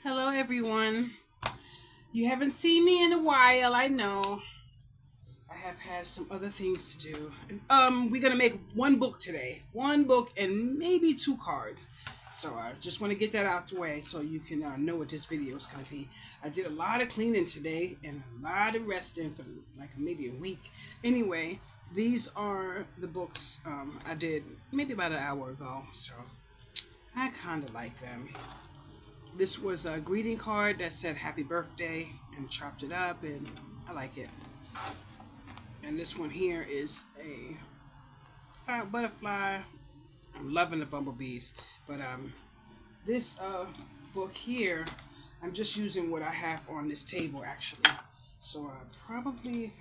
Hello, everyone. You haven't seen me in a while, I know. I have had some other things to do. We're gonna make one book today, one book and maybe two cards. So I just want to get that out the way so you can know what this video is gonna be. I did a lot of cleaning today and a lot of resting for like maybe a week. Anyway, these are the books I did maybe about an hour ago. So I kind of like them. This was a greeting card that said happy birthday and chopped it up, and I like it. And this one here is a butterfly. I'm loving the bumblebees. But this book here, I'm just using what I have on this table actually. So I probably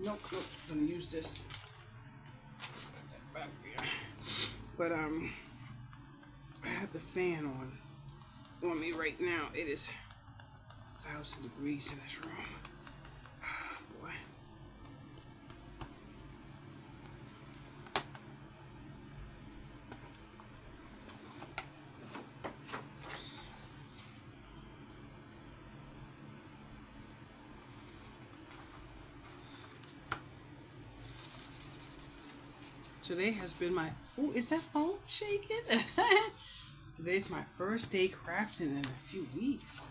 nope, I'm gonna use this. But I have the fan on me right now. It is 1,000 degrees in this room. Boy. Today has been my, oh, is that phone shaking? Today's my first day crafting in a few weeks.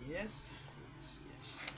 Yes. Yes.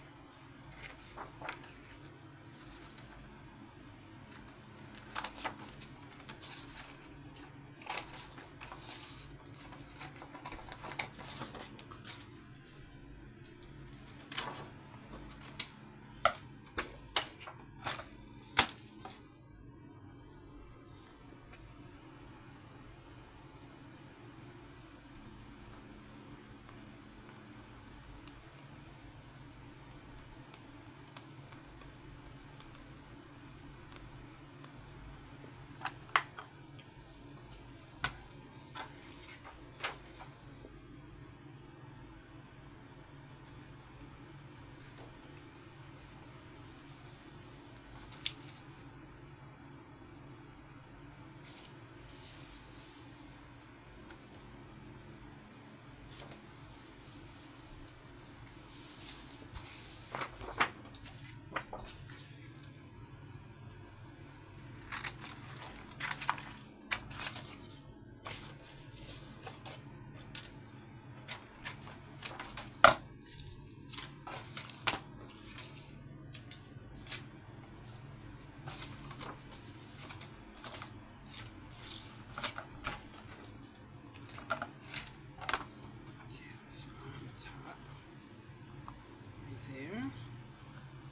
There.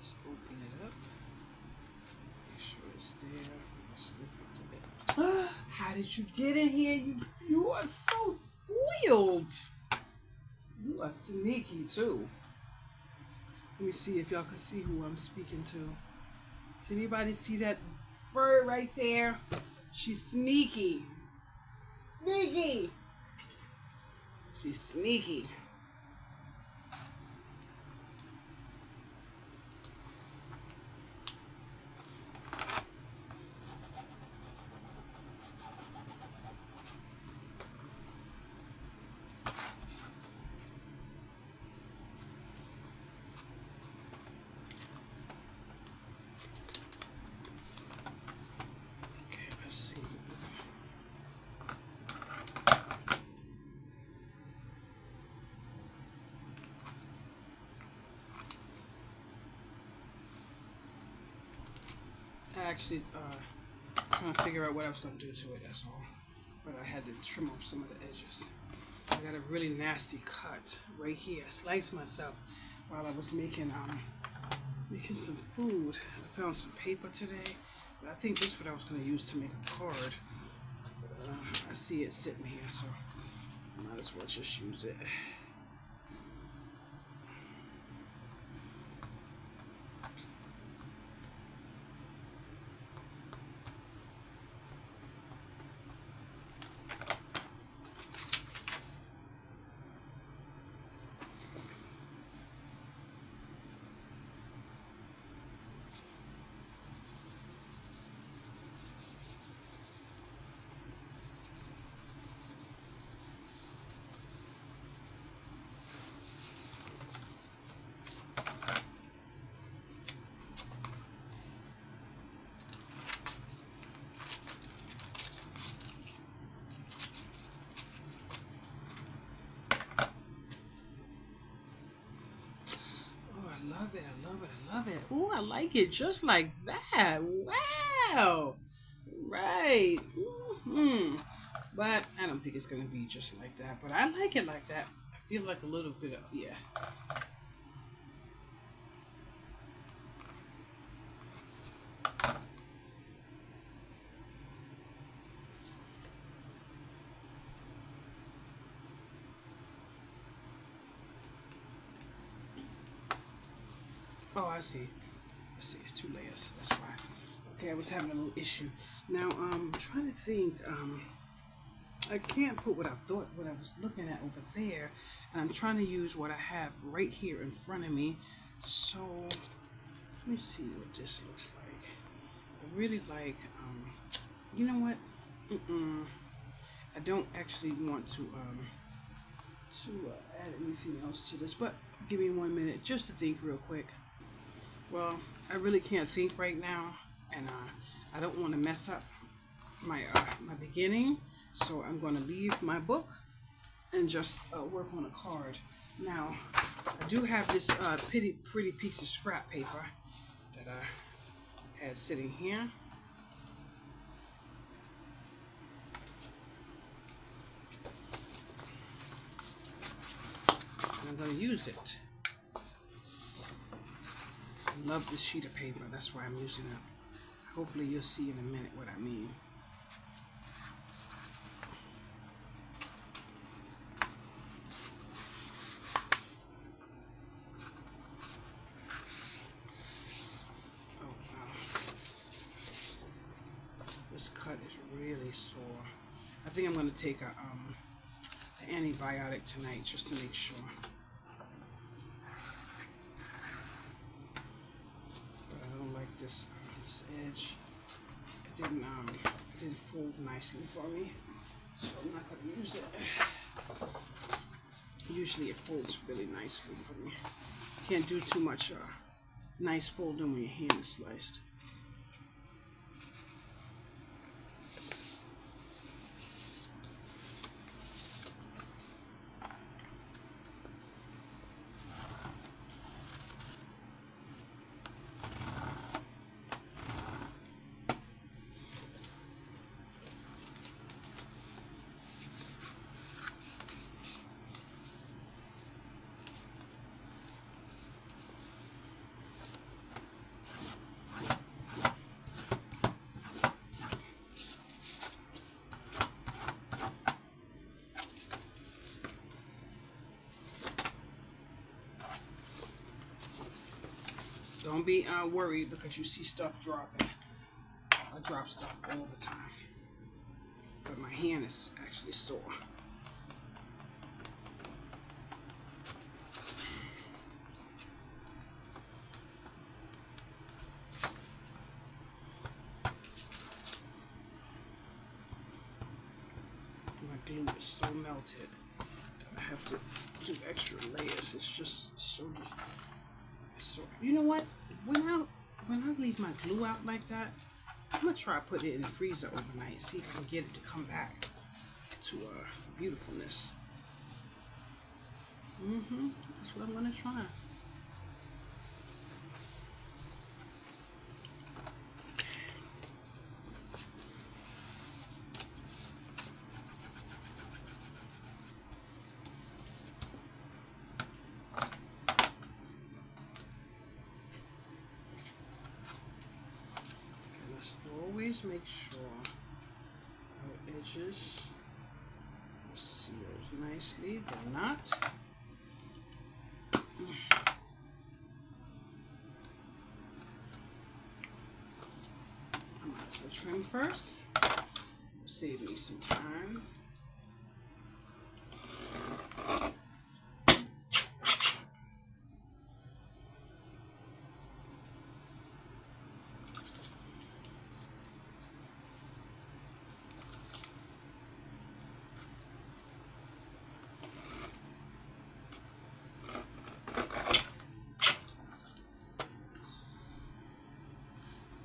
Just open it up. Make sure it's there. Slip it to there. How did you get in here? You are so spoiled. You are sneaky too. Let me see if y'all can see who I'm speaking to. Does anybody see that fur right there? She's sneaky. Sneaky. She's sneaky. I actually trying to figure out what I was going to do to it, that's all. But I had to trim off some of the edges. I got a really nasty cut right here. I sliced myself while I was making some food. I found some paper today, but I think this is what I was going to use to make a card. I see it sitting here, so I might as well just use it. I love it, I love it. Oh, I like it just like that. Wow. Right. Hmm. But I don't think it's gonna be just like that. But I like it like that. I feel like a little bit of, yeah. Oh, I see. I see. It's 2 layers. That's why. Okay, I was having a little issue. Now, I'm trying to think. I can't put what I thought, what I was looking at over there, and I'm trying to use what I have right here in front of me. So, let me see what this looks like. I really like. You know what? I don't actually want to add anything else to this, but give me 1 minute just to think real quick. Well, I really can't think right now, and I don't want to mess up my my beginning, so I'm going to leave my book and just work on a card. Now, I do have this pretty piece of scrap paper that I had sitting here. And I'm going to use it. I love this sheet of paper, that's why I'm using it. Hopefully you'll see in a minute what I mean. Oh wow. This cut is really sore. I think I'm going to take an antibiotic tonight just to make sure. But I don't like this edge. It didn't fold nicely for me, so I'm not going to use it. Usually it folds really nicely for me. Can't do too much nice folding when your hand is sliced. Don't be worried because you see stuff dropping. I drop stuff all the time. But my hand is actually sore. My glue is so melted that I have to do extra layers. It's just so. You know what? When I leave my glue out like that, I'm gonna try to put it in the freezer overnight. See if I can get it to come back to beautifulness. That's what I'm gonna try. Always make sure our edges are sealed nicely. They're not. I might as well trim first. Save me some time.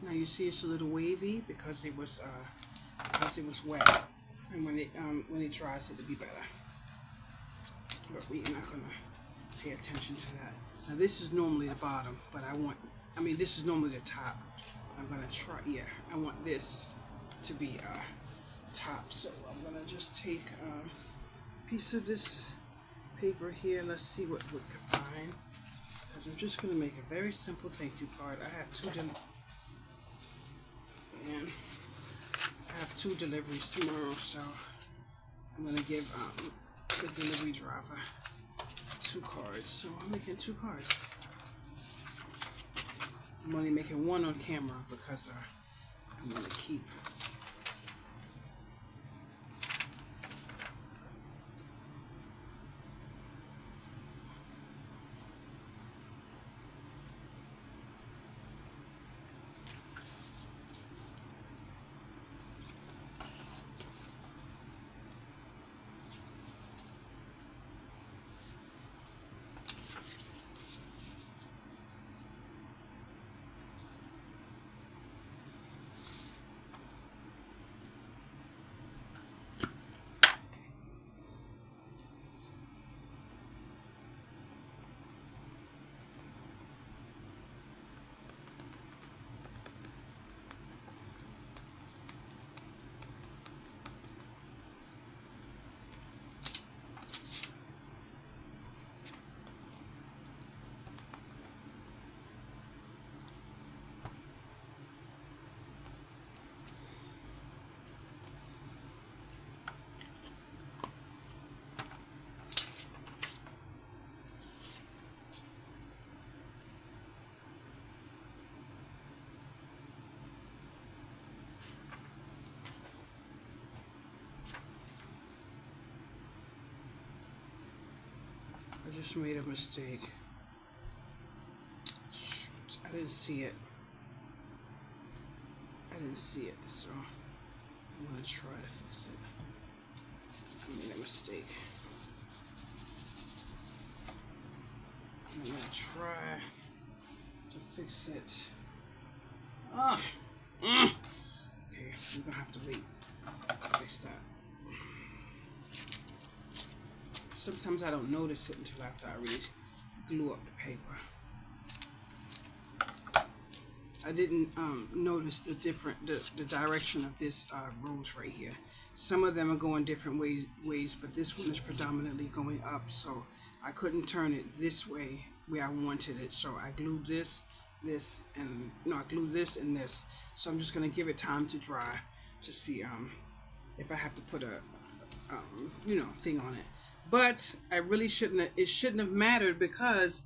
Now you see it's a little wavy because it was wet, and when it dries it'll be better. But we're not gonna pay attention to that. Now this is normally the bottom, but this is normally the top. I'm gonna try, yeah, I want this to be top. So I'm gonna just take a piece of this paper here. Let's see what we can find. Because I'm just gonna make a very simple thank you card. I have two deliveries tomorrow, so I'm gonna give the delivery driver 2 cards. So I'm making 2 cards. I'm only making 1 on camera because I'm gonna keep. I just made a mistake. Shoot, I didn't see it. So I'm gonna try to fix it. I made a mistake. I'm gonna try to fix it. Okay, we're gonna have to wait to fix that. Sometimes I don't notice it until after I really glue up the paper. I didn't notice the direction of this rose right here. Some of them are going different ways, but this one is predominantly going up, so I couldn't turn it this way where I wanted it. So I glued this, and I glued this and this. So I'm just gonna give it time to dry to see if I have to put a thing on it. But I really shouldn't. It shouldn't have mattered because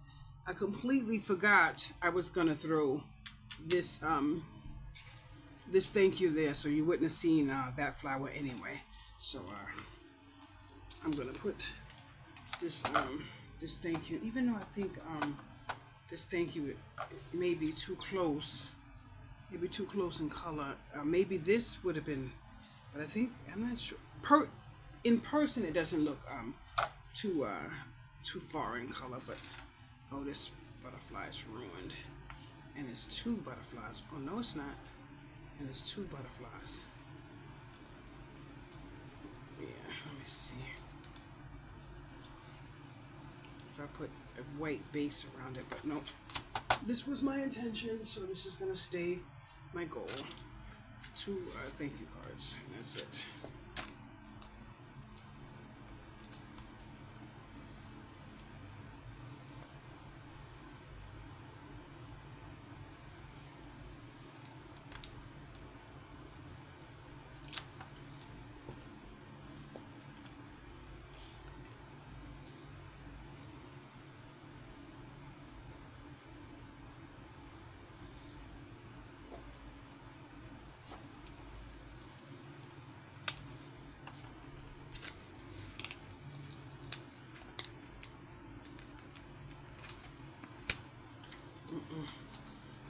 I completely forgot I was gonna throw this this thank you there, so you wouldn't have seen that flower anyway. So I'm gonna put this this thank you, even though I think this thank you may be too close, maybe too close in color. Maybe this would have been, but I think, I'm not sure. In person it doesn't look too far in color, but oh, this butterfly is ruined, and it's 2 butterflies. Oh no, it's not, and it's 2 butterflies. Yeah, let me see if I put a white base around it, but nope. This was my intention, so this is gonna stay my goal. 2 thank you cards, and that's it.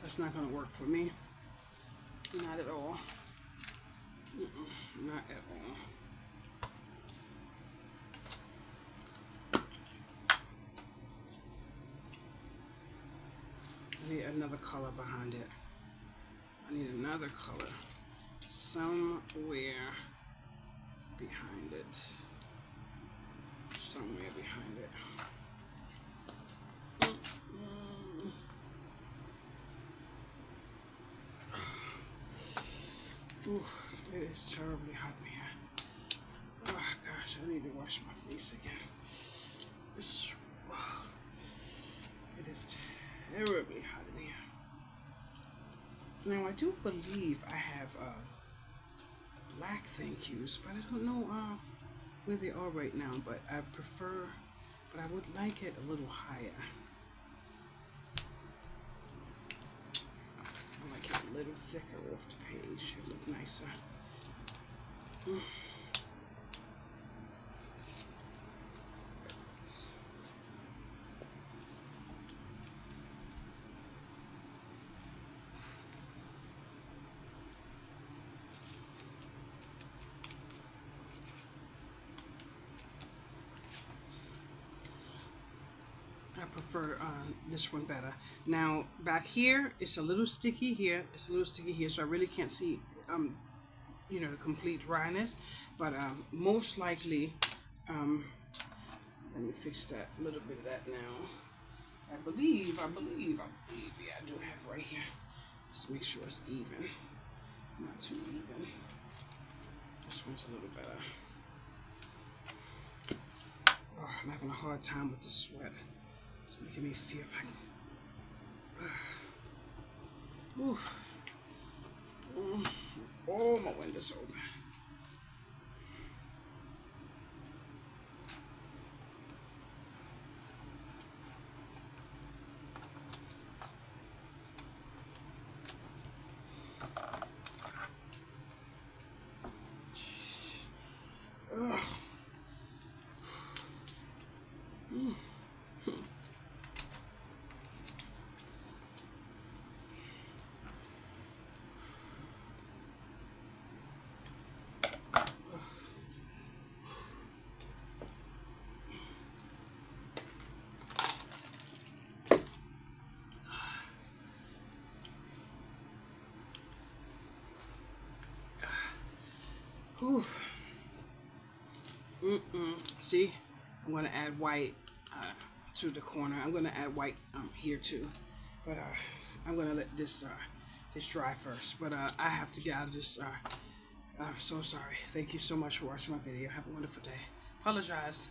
That's not gonna work for me. Not at all. Not at all. I need another color behind it. I need another color somewhere behind it. Somewhere behind it. Ooh, it is terribly hot in here. Oh gosh, I need to wash my face again. It is terribly hot in here. Now I do believe I have black thank yous, but I don't know where they are right now. But I would like it a little higher. I like it a little thicker off the page. It look nicer. I prefer this one better. Now back here, it's a little sticky here. It's a little sticky here, so I really can't see, you know, the complete dryness. But most likely, let me fix that a little bit of that now. I believe, yeah, I do have right here. Just make sure it's even, not too even. This one's a little better. Oh, I'm having a hard time with the sweat. It's making me feel like, oof. Oh, my window's open. Ugh. Whew. See, I'm going to add white to the corner. I'm going to add white here too, but I'm going to let this dry first. But I have to get out of this. I'm so sorry. Thank you so much for watching my video. Have a wonderful day. Apologize.